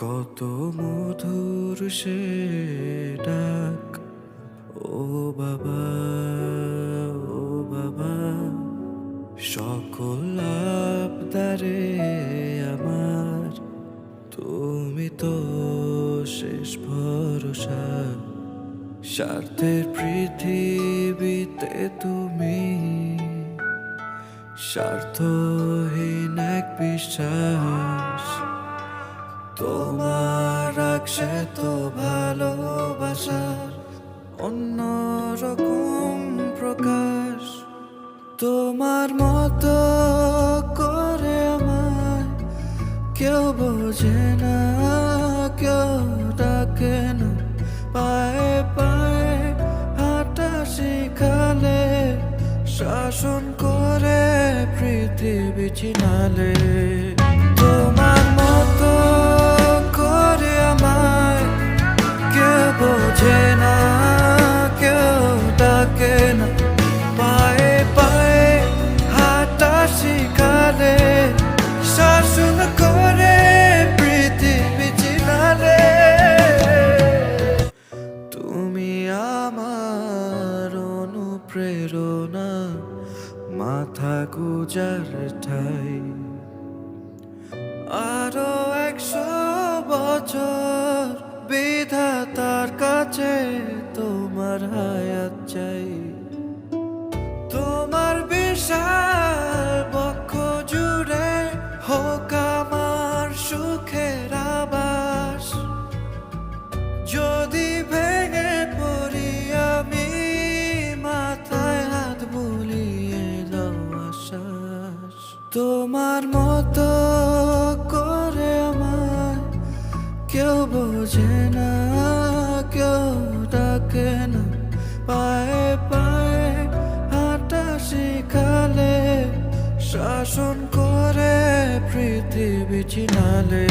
কত মধুর সে ডাক, ও বাবা, ও বাবা। সকল আবদারে আমার তুমি তো শেষ ভরসা। স্বার্থের পৃথিবীতে তুমি স্বার্থহীন এক বিশ্বাস। তোমার রাখছে তো ভালোবাসার অন্যরকম প্রকাশ। তোমার মতো করে আমায় কেউ বোঝে না, কেউ ডাকে না। পায়ে পায়ে হাঁটা শিখালে, শাসন করে পৃথিবী চিনালে। তোমার মতো করে আমায় কেউ বোঝে না, কেউ ডাকে না। পায়ে পায়ে হাঁটা শিখালে, শাসন করে পৃথিবী চিনালে। তুমি আমার অনুপ্রেরণা, মাথা গুজার ঠাই। আরো 100 বছর বিধাতার কাছে তোমার হায়াত চাই। তোমার বিশাল বক্ষ জুড়ে হোক আমার সুখের আবাস। যদি ভেঙে পড়ি আমি, মাথায় হাত বুলিয়ে দাও আশ্বাস। তোমার মতো করে আমায় কেউ বোঝে না, কেউ ডাকে না। পায়ে পায়ে হাঁটা শিখালে, শাসন করে পৃথিবী চিনালে।